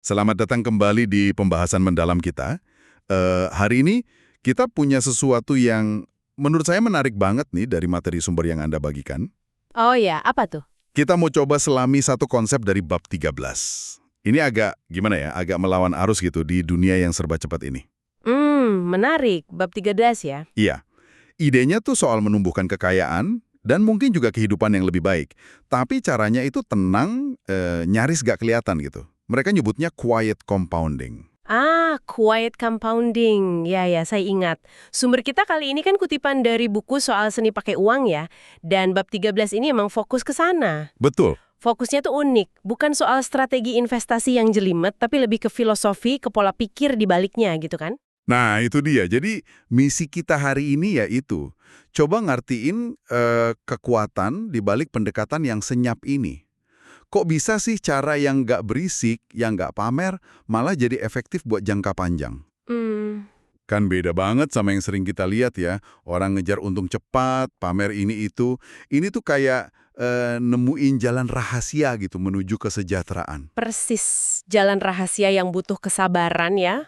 Selamat datang kembali di pembahasan mendalam kita. Hari ini kita punya sesuatu yang menurut saya menarik banget nih dari materi sumber yang Anda bagikan. Oh ya, apa tuh? Kita mau coba selami satu konsep dari bab 13. Ini agak, gimana ya, agak melawan arus gitu di dunia yang serba cepat ini. Menarik. Bab 13 ya. Iya, idenya tuh soal menumbuhkan kekayaan dan mungkin juga kehidupan yang lebih baik. Tapi caranya itu tenang, nyaris gak kelihatan gitu. Mereka nyebutnya quiet compounding. Quiet compounding. Ya, ya, saya ingat. Sumber kita kali ini kan kutipan dari buku soal seni pakai uang ya. Dan bab 13 ini emang fokus ke sana. Betul. Fokusnya tuh unik. Bukan soal strategi investasi yang jelimet, tapi lebih ke filosofi, ke pola pikir di baliknya gitu kan? Nah, itu dia. Jadi, misi kita hari ini yaitu coba ngertiin kekuatan di balik pendekatan yang senyap ini. Kok bisa sih cara yang nggak berisik, yang nggak pamer, malah jadi efektif buat jangka panjang? Hmm, Kan beda banget sama yang sering kita lihat ya. Orang ngejar untung cepat, pamer ini itu. Ini tuh kayak nemuin jalan rahasia gitu menuju kesejahteraan. persis. Jalan rahasia yang butuh kesabaran ya.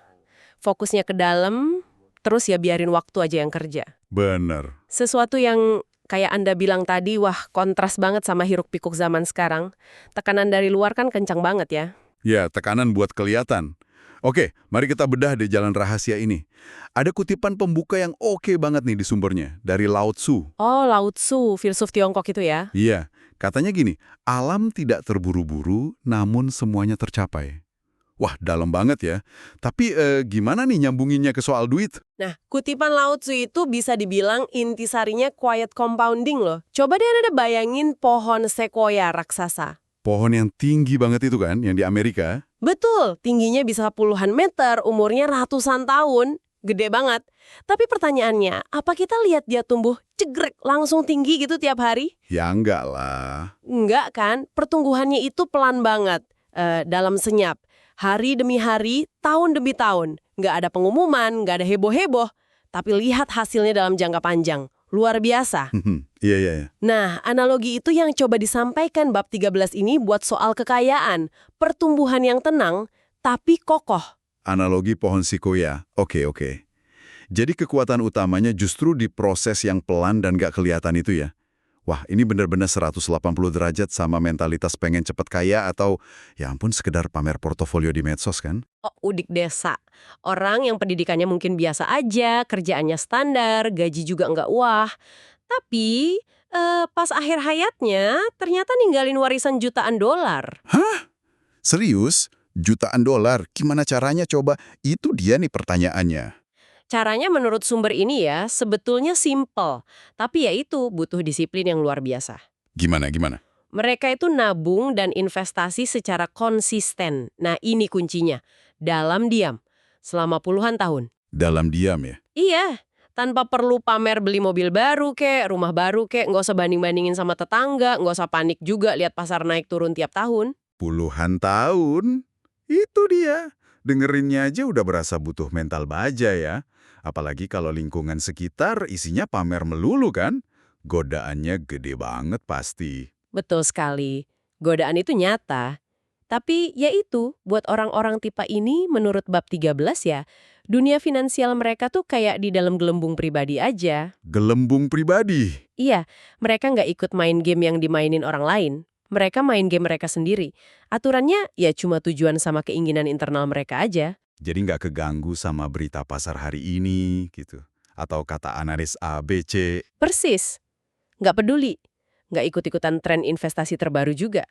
Fokusnya ke dalam, terus ya biarin waktu aja yang kerja. Bener. Sesuatu yang kayak Anda bilang tadi, wah kontras banget sama hiruk-pikuk zaman sekarang. Tekanan dari luar kan kencang banget ya. Ya, tekanan buat kelihatan. Oke, mari kita bedah di jalan rahasia ini. Ada kutipan pembuka yang oke banget nih di sumbernya, dari Lao Tzu. Oh, Lao Tzu, filsuf Tiongkok itu ya. Iya, katanya gini, alam tidak terburu-buru, namun semuanya tercapai. Wah, dalam banget ya. Tapi gimana nih nyambunginnya ke soal duit? Nah, kutipan Lao Tzu itu bisa dibilang intisarinya quiet compounding loh. Coba deh Anda bayangin pohon sequoia raksasa. Pohon yang tinggi banget itu kan, yang di Amerika. Betul, tingginya bisa puluhan meter, umurnya ratusan tahun. Gede banget. Tapi pertanyaannya, apa kita lihat dia tumbuh cegrek langsung tinggi gitu tiap hari? Ya enggak lah. Enggak kan, pertumbuhannya itu pelan banget, dalam senyap. Hari demi hari, tahun demi tahun. Nggak ada pengumuman, nggak ada heboh-heboh. Tapi lihat hasilnya dalam jangka panjang. Luar biasa. Iya, iya, iya. Nah, analogi itu yang coba disampaikan bab 13 ini buat soal kekayaan. Pertumbuhan yang tenang, tapi kokoh. Analogi pohon sikoya. Oke, oke. Jadi kekuatan utamanya justru di proses yang pelan dan gak kelihatan itu ya. Wah, ini benar-benar 180 derajat sama mentalitas pengen cepat kaya atau ya ampun sekedar pamer portofolio di medsos kan? Oh, udik desa. Orang yang pendidikannya mungkin biasa aja, kerjaannya standar, gaji juga nggak wah. Tapi, pas akhir hayatnya, ternyata ninggalin warisan jutaan dolar. Serius? Jutaan dolar? Gimana caranya coba? Itu dia nih pertanyaannya. Caranya menurut sumber ini ya, sebetulnya simple. Tapi ya itu, butuh disiplin yang luar biasa. Gimana, gimana? Mereka itu nabung dan investasi secara konsisten. Nah, ini kuncinya. Dalam diam. Selama puluhan tahun. Dalam diam ya? Iya, tanpa perlu pamer beli mobil baru kek, rumah baru kek, nggak usah banding-bandingin sama tetangga, nggak usah panik juga lihat pasar naik turun tiap tahun. Puluhan tahun? Itu dia. Dengerinnya aja udah berasa butuh mental baja ya. Apalagi kalau lingkungan sekitar isinya pamer melulu kan? Godaannya gede banget pasti. Betul sekali. Godaan itu nyata. Tapi ya itu, buat orang-orang tipe ini menurut bab 13 ya, dunia finansial mereka tuh kayak di dalam gelembung pribadi aja. Gelembung pribadi. Iya, mereka nggak ikut main game yang dimainin orang lain. Mereka main game mereka sendiri. Aturannya ya cuma tujuan sama keinginan internal mereka aja. Jadi nggak keganggu sama berita pasar hari ini gitu. Atau kata analis A, B, C. Persis. Nggak peduli. Nggak ikut-ikutan tren investasi terbaru juga.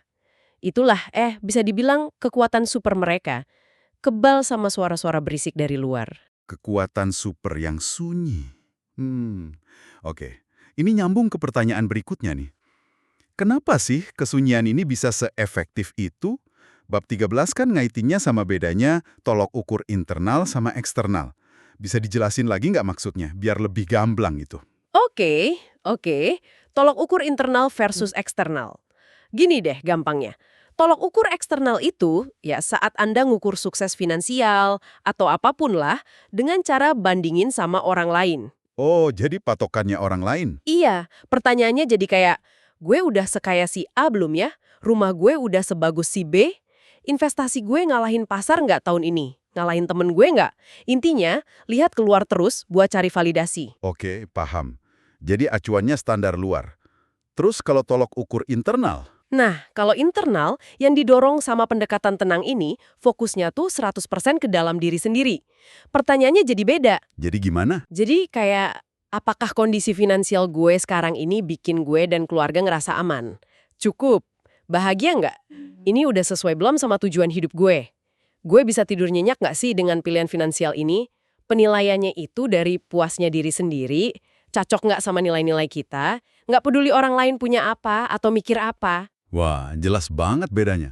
Itulah, bisa dibilang kekuatan super mereka. Kebal sama suara-suara berisik dari luar. Kekuatan super yang sunyi. Oke. Ini nyambung ke pertanyaan berikutnya nih. Kenapa sih kesunyian ini bisa seefektif itu? Bab 13 kan ngaitinnya sama bedanya tolok ukur internal sama eksternal. Bisa dijelasin lagi nggak maksudnya, biar lebih gamblang gitu? Oke. Tolok ukur internal versus eksternal. Gini deh gampangnya. Tolok ukur eksternal itu, ya saat Anda ngukur sukses finansial atau apapun lah, dengan cara bandingin sama orang lain. Oh, jadi patokannya orang lain? Iya, pertanyaannya jadi kayak, gue udah sekaya si A belum ya? Rumah gue udah sebagus si B? investasi gue ngalahin pasar nggak tahun ini? Ngalahin temen gue nggak? Intinya, lihat keluar terus buat cari validasi. Oke, paham. Jadi acuannya standar luar. Terus kalau tolok ukur internal? Nah, kalau internal, yang didorong sama pendekatan tenang ini, fokusnya tuh 100% ke dalam diri sendiri. Pertanyaannya jadi beda. Jadi gimana? Jadi kayak, apakah kondisi finansial gue sekarang ini bikin gue dan keluarga ngerasa aman? Cukup? Bahagia nggak? Ini udah sesuai belum sama tujuan hidup gue? Gue bisa tidur nyenyak nggak sih dengan pilihan finansial ini? Penilaiannya itu dari puasnya diri sendiri, cocok nggak sama nilai-nilai kita, nggak peduli orang lain punya apa atau mikir apa. Wah, jelas banget bedanya.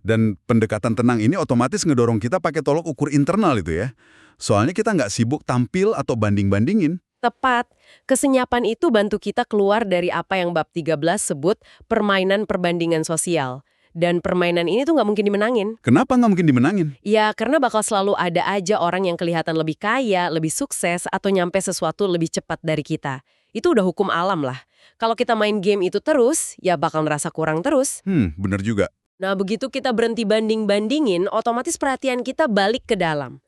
Dan pendekatan tenang ini otomatis ngedorong kita pakai tolok ukur internal itu ya. Soalnya kita nggak sibuk tampil atau banding-bandingin. Tepat, kesenyapan itu bantu kita keluar dari apa yang bab 13 sebut permainan perbandingan sosial. Dan permainan ini tuh nggak mungkin dimenangin. Kenapa nggak mungkin dimenangin? Ya, karena bakal selalu ada aja orang yang kelihatan lebih kaya, lebih sukses, atau nyampe sesuatu lebih cepat dari kita. Itu udah hukum alam lah. Kalau kita main game itu terus, ya bakal ngerasa kurang terus. Bener juga. Nah, begitu kita berhenti banding-bandingin, otomatis perhatian kita balik ke dalam.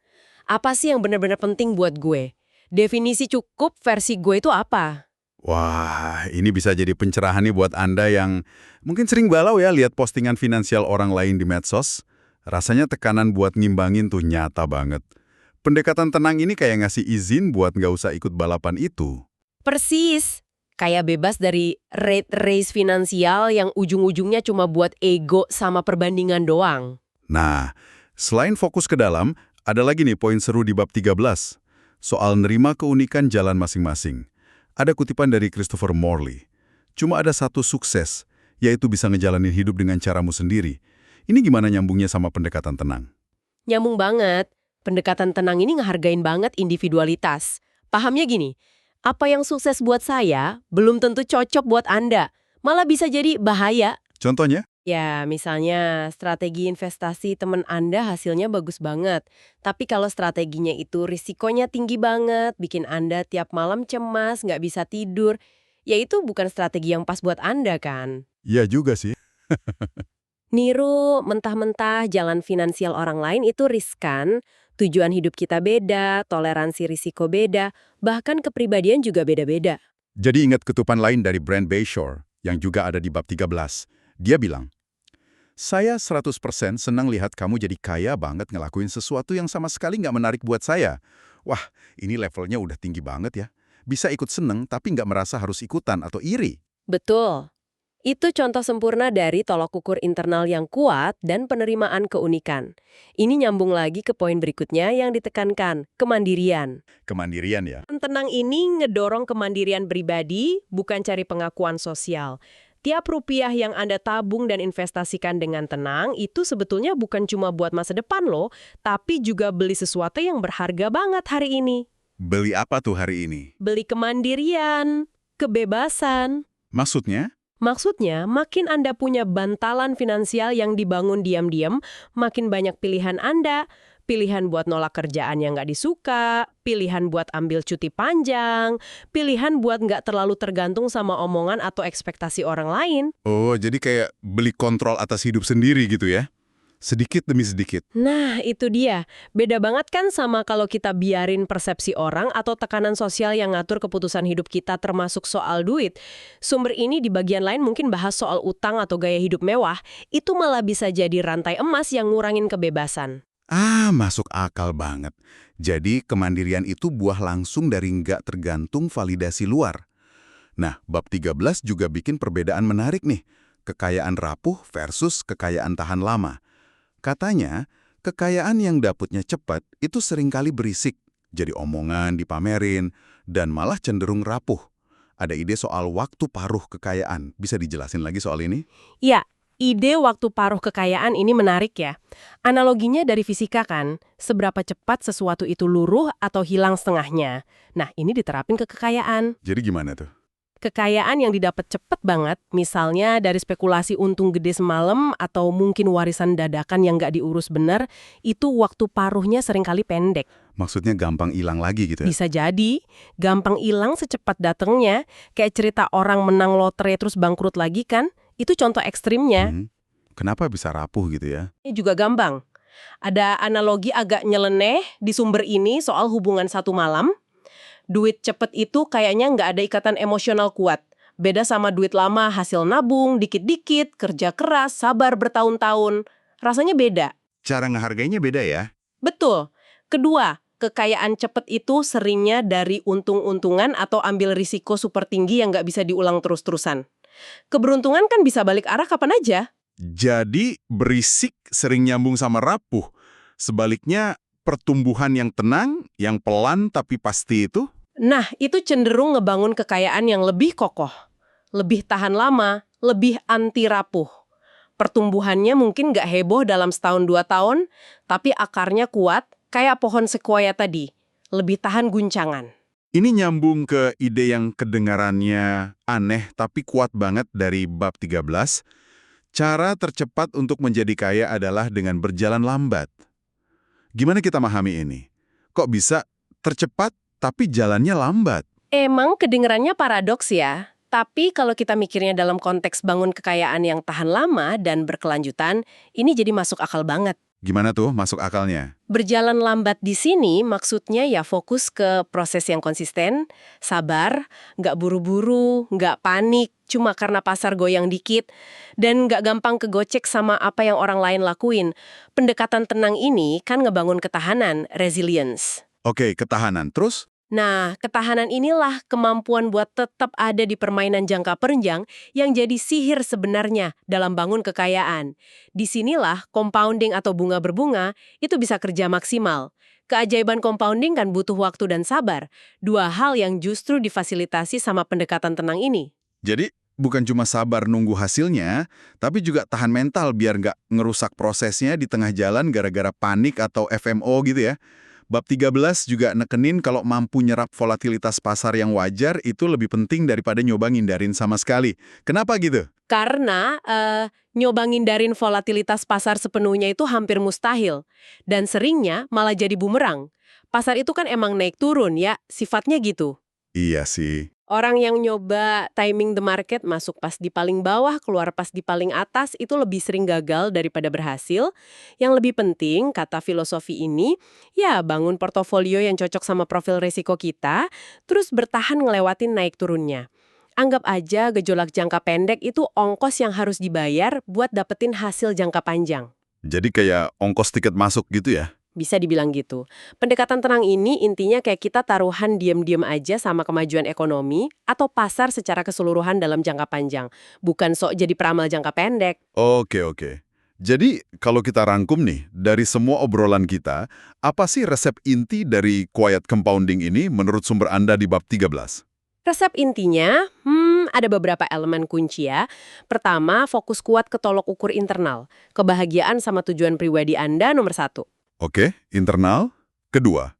Apa sih yang benar-benar penting buat gue? Definisi cukup versi gue itu apa? Wah, ini bisa jadi pencerahan nih buat Anda yang mungkin sering galau ya lihat postingan finansial orang lain di medsos. Rasanya tekanan buat ngimbangin tuh nyata banget. Pendekatan tenang ini kayak ngasih izin buat nggak usah ikut balapan itu. Persis. Kayak bebas dari rat race finansial yang ujung-ujungnya cuma buat ego sama perbandingan doang. Nah, selain fokus ke dalam, ada lagi nih poin seru di bab 13. Soal nerima keunikan jalan masing-masing. Ada kutipan dari Christopher Morley. Cuma ada satu sukses, yaitu bisa ngejalanin hidup dengan caramu sendiri. Ini gimana nyambungnya sama pendekatan tenang? Nyambung banget. Pendekatan tenang ini ngehargain banget individualitas. Pahamnya gini, apa yang sukses buat saya belum tentu cocok buat Anda. Malah bisa jadi bahaya. Contohnya? Ya, misalnya strategi investasi teman Anda hasilnya bagus banget. Tapi kalau strateginya itu risikonya tinggi banget, bikin Anda tiap malam cemas, nggak bisa tidur, ya itu bukan strategi yang pas buat Anda kan? Iya juga sih. Niru mentah-mentah jalan finansial orang lain itu riskan, tujuan hidup kita beda, toleransi risiko beda, bahkan kepribadian juga beda-beda. Jadi ingat ketupan lain dari Brand Bayshore, yang juga ada di bab 13. Dia bilang, saya 100% senang lihat kamu jadi kaya banget ngelakuin sesuatu yang sama sekali nggak menarik buat saya. Wah, ini levelnya udah tinggi banget ya. Bisa ikut seneng tapi nggak merasa harus ikutan atau iri. Betul. Itu contoh sempurna dari tolok ukur internal yang kuat dan penerimaan keunikan. Ini nyambung lagi ke poin berikutnya yang ditekankan, kemandirian. Kemandirian ya. Tenang ini ngedorong kemandirian pribadi, bukan cari pengakuan sosial. Tiap rupiah yang Anda tabung dan investasikan dengan tenang, itu sebetulnya bukan cuma buat masa depan loh, tapi juga beli sesuatu yang berharga banget hari ini. Beli apa tuh hari ini? Beli kemandirian, kebebasan. Maksudnya? Maksudnya, makin Anda punya bantalan finansial yang dibangun diam-diam, makin banyak pilihan Anda. Pilihan buat nolak kerjaan yang nggak disuka, pilihan buat ambil cuti panjang, pilihan buat nggak terlalu tergantung sama omongan atau ekspektasi orang lain. Oh, jadi kayak beli kontrol atas hidup sendiri gitu ya? Sedikit demi sedikit. Nah, itu dia. Beda banget kan sama kalau kita biarin persepsi orang atau tekanan sosial yang ngatur keputusan hidup kita termasuk soal duit. Sumber ini di bagian lain mungkin bahas soal utang atau gaya hidup mewah, itu malah bisa jadi rantai emas yang ngurangin kebebasan. Masuk akal banget. Jadi kemandirian itu buah langsung dari nggak tergantung validasi luar. Nah, bab 13 juga bikin perbedaan menarik nih. Kekayaan rapuh versus kekayaan tahan lama. Katanya, kekayaan yang dapatnya cepat itu seringkali berisik, jadi omongan dipamerin, dan malah cenderung rapuh. Ada ide soal waktu paruh kekayaan. Bisa dijelasin lagi soal ini? Iya, ide waktu paruh kekayaan ini menarik ya. Analoginya dari fisika kan, seberapa cepat sesuatu itu luruh atau hilang setengahnya. Nah, ini diterapin ke kekayaan. Jadi gimana tuh? Kekayaan yang didapat cepet banget, misalnya dari spekulasi untung gede semalam atau mungkin warisan dadakan yang nggak diurus benar, itu waktu paruhnya seringkali pendek. Maksudnya gampang hilang lagi gitu ya? Bisa jadi, gampang hilang secepat datangnya, kayak cerita orang menang lotre terus bangkrut lagi kan, itu contoh ekstrimnya. Kenapa bisa rapuh gitu ya? Ini juga gampang. Ada analogi agak nyeleneh di sumber ini soal hubungan satu malam. Duit cepet itu kayaknya nggak ada ikatan emosional kuat. Beda sama duit lama hasil nabung, dikit-dikit, kerja keras, sabar bertahun-tahun. Rasanya beda. Cara ngehargainya beda ya? Betul. Kedua, kekayaan cepet itu seringnya dari untung-untungan atau ambil risiko super tinggi yang nggak bisa diulang terus-terusan. Keberuntungan kan bisa balik arah kapan aja. Jadi berisik sering nyambung sama rapuh. Sebaliknya pertumbuhan yang tenang, yang pelan tapi pasti itu? Nah, itu cenderung ngebangun kekayaan yang lebih kokoh, lebih tahan lama, lebih anti rapuh. Pertumbuhannya mungkin nggak heboh dalam setahun 2 tahun, tapi akarnya kuat, kayak pohon sequoia tadi, lebih tahan guncangan. Ini nyambung ke ide yang kedengarannya aneh tapi kuat banget dari bab 13. Cara tercepat untuk menjadi kaya adalah dengan berjalan lambat. Gimana kita memahami ini? Kok bisa tercepat tapi jalannya lambat? Emang kedengerannya paradoks ya, tapi kalau kita mikirnya dalam konteks bangun kekayaan yang tahan lama dan berkelanjutan, ini jadi masuk akal banget. Gimana tuh masuk akalnya? Berjalan lambat di sini maksudnya ya fokus ke proses yang konsisten, sabar, nggak buru-buru, nggak panik, cuma karena pasar goyang dikit, dan nggak gampang kegocek sama apa yang orang lain lakuin. Pendekatan tenang ini kan ngebangun ketahanan, resilience. Oke, ketahanan. Terus? Nah, ketahanan inilah kemampuan buat tetap ada di permainan jangka panjang yang jadi sihir sebenarnya dalam bangun kekayaan. Disinilah compounding atau bunga berbunga itu bisa kerja maksimal. Keajaiban compounding kan butuh waktu dan sabar. Dua hal yang justru difasilitasi sama pendekatan tenang ini. Jadi, bukan cuma sabar nunggu hasilnya, tapi juga tahan mental biar nggak ngerusak prosesnya di tengah jalan gara-gara panik atau FMO gitu ya. Bab 13 juga nekenin kalau mampu nyerap volatilitas pasar yang wajar itu lebih penting daripada nyoba ngindarin sama sekali. Kenapa gitu? Karena nyoba ngindarin volatilitas pasar sepenuhnya itu hampir mustahil. Dan seringnya malah jadi bumerang. Pasar itu kan emang naik turun ya, sifatnya gitu. Iya sih. Orang yang nyoba timing the market masuk pas di paling bawah, keluar pas di paling atas, itu lebih sering gagal daripada berhasil. Yang lebih penting, kata filosofi ini, ya bangun portofolio yang cocok sama profil risiko kita, terus bertahan ngelewatin naik turunnya. Anggap aja gejolak jangka pendek itu ongkos yang harus dibayar buat dapetin hasil jangka panjang. Jadi kayak ongkos tiket masuk gitu ya? Bisa dibilang gitu. Pendekatan tenang ini intinya kayak kita taruhan diam-diam aja sama kemajuan ekonomi atau pasar secara keseluruhan dalam jangka panjang. Bukan sok jadi peramal jangka pendek. Oke. Jadi kalau kita rangkum nih, dari semua obrolan kita, apa sih resep inti dari quiet compounding ini menurut sumber Anda di bab 13? Resep intinya, ada beberapa elemen kunci ya. Pertama, fokus kuat ke tolok ukur internal. Kebahagiaan sama tujuan pribadi Anda nomor 1. Oke, internal. Kedua,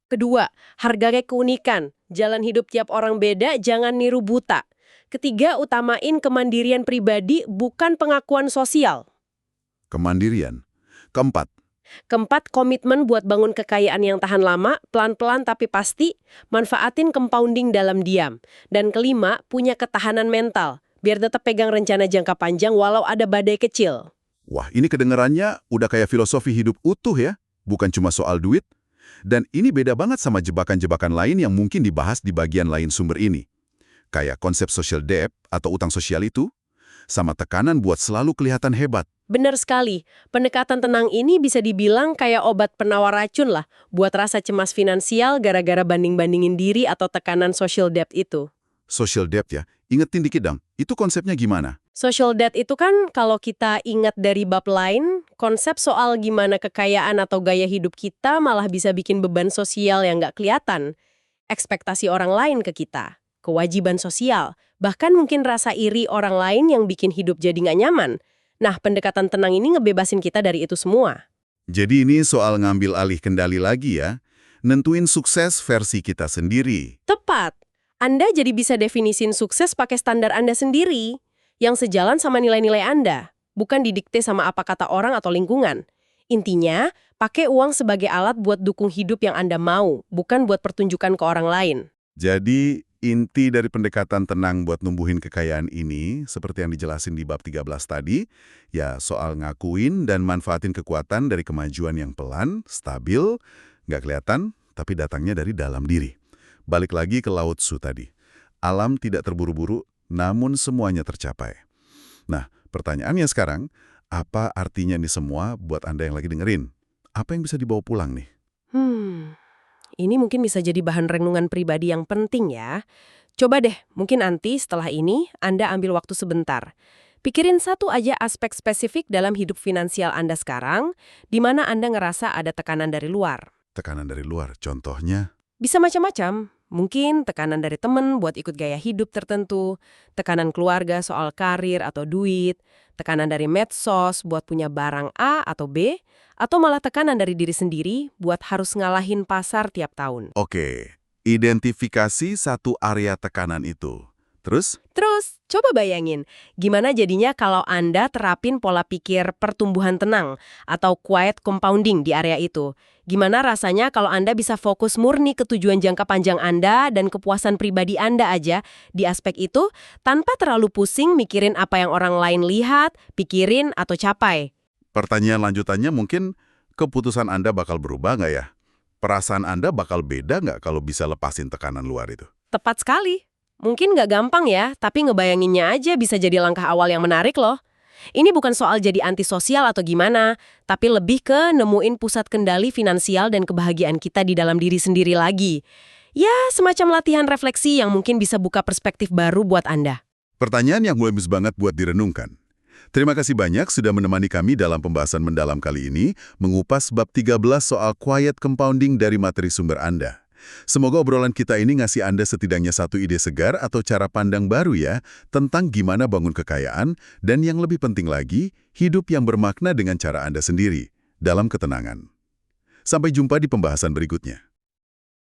Hargai keunikan. Jalan hidup tiap orang beda, jangan niru buta. Ketiga, utamain kemandirian pribadi, bukan pengakuan sosial. kemandirian. Keempat, Komitmen buat bangun kekayaan yang tahan lama, pelan-pelan tapi pasti, manfaatin compounding dalam diam. Dan kelima, punya ketahanan mental, biar tetap pegang rencana jangka panjang walau ada badai kecil. wah ini kedengarannya udah kayak filosofi hidup utuh ya, bukan cuma soal duit. Dan ini beda banget sama jebakan-jebakan lain yang mungkin dibahas di bagian lain sumber ini. Kayak konsep social debt atau utang sosial itu, sama tekanan buat selalu kelihatan hebat. Benar sekali, pendekatan tenang ini bisa dibilang kayak obat penawar racun lah, buat rasa cemas finansial gara-gara banding-bandingin diri atau tekanan social debt itu. Social debt ya, ingetin dikit dong, itu konsepnya gimana? Social debt itu kan kalau kita ingat dari bab lain, konsep soal gimana kekayaan atau gaya hidup kita malah bisa bikin beban sosial yang nggak kelihatan. Ekspektasi orang lain ke kita, kewajiban sosial, bahkan mungkin rasa iri orang lain yang bikin hidup jadi nggak nyaman. Nah, pendekatan tenang ini ngebebasin kita dari itu semua. Jadi ini soal ngambil alih kendali lagi ya, nentuin sukses versi kita sendiri. Tepat. Anda jadi bisa definisin sukses pakai standar Anda sendiri, yang sejalan sama nilai-nilai Anda, bukan didikte sama apa kata orang atau lingkungan. Intinya, pakai uang sebagai alat buat dukung hidup yang Anda mau, bukan buat pertunjukan ke orang lain. Jadi inti dari pendekatan tenang buat numbuhin kekayaan ini, seperti yang dijelasin di bab 13 tadi, ya soal ngakuin dan manfaatin kekuatan dari kemajuan yang pelan, stabil, nggak kelihatan, tapi datangnya dari dalam diri. Balik lagi ke Lao Tzu tadi. Alam tidak terburu-buru, namun semuanya tercapai. Nah, pertanyaannya sekarang, apa artinya ini semua buat Anda yang lagi dengerin? Apa yang bisa dibawa pulang nih? Ini mungkin bisa jadi bahan renungan pribadi yang penting ya. Coba deh, mungkin nanti setelah ini Anda ambil waktu sebentar. Pikirin satu aja aspek spesifik dalam hidup finansial Anda sekarang, di mana Anda ngerasa ada tekanan dari luar. Tekanan dari luar, contohnya? Bisa macam-macam. Mungkin tekanan dari temen buat ikut gaya hidup tertentu, tekanan keluarga soal karir atau duit, tekanan dari medsos buat punya barang A atau B, atau malah tekanan dari diri sendiri buat harus ngalahin pasar tiap tahun. Oke, identifikasi satu area tekanan itu. Terus? Terus, coba bayangin, gimana jadinya kalau Anda terapin pola pikir pertumbuhan tenang atau quiet compounding di area itu? Gimana rasanya kalau Anda bisa fokus murni ke tujuan jangka panjang Anda dan kepuasan pribadi Anda aja di aspek itu tanpa terlalu pusing mikirin apa yang orang lain lihat, pikirin, atau capai? Pertanyaan lanjutannya mungkin, keputusan Anda bakal berubah nggak ya? Perasaan Anda bakal beda nggak kalau bisa lepasin tekanan luar itu? Tepat sekali. Mungkin nggak gampang ya, tapi ngebayanginnya aja bisa jadi langkah awal yang menarik loh. Ini bukan soal jadi antisosial atau gimana, tapi lebih ke nemuin pusat kendali finansial dan kebahagiaan kita di dalam diri sendiri lagi. Ya, semacam latihan refleksi yang mungkin bisa buka perspektif baru buat Anda. Pertanyaan yang bagus banget buat direnungkan. Terima kasih banyak sudah menemani kami dalam pembahasan mendalam kali ini, mengupas bab 13 soal quiet compounding dari materi sumber Anda. Semoga obrolan kita ini ngasih Anda setidaknya satu ide segar atau cara pandang baru ya, tentang gimana bangun kekayaan, dan yang lebih penting lagi, hidup yang bermakna dengan cara Anda sendiri, dalam ketenangan. Sampai jumpa di pembahasan berikutnya.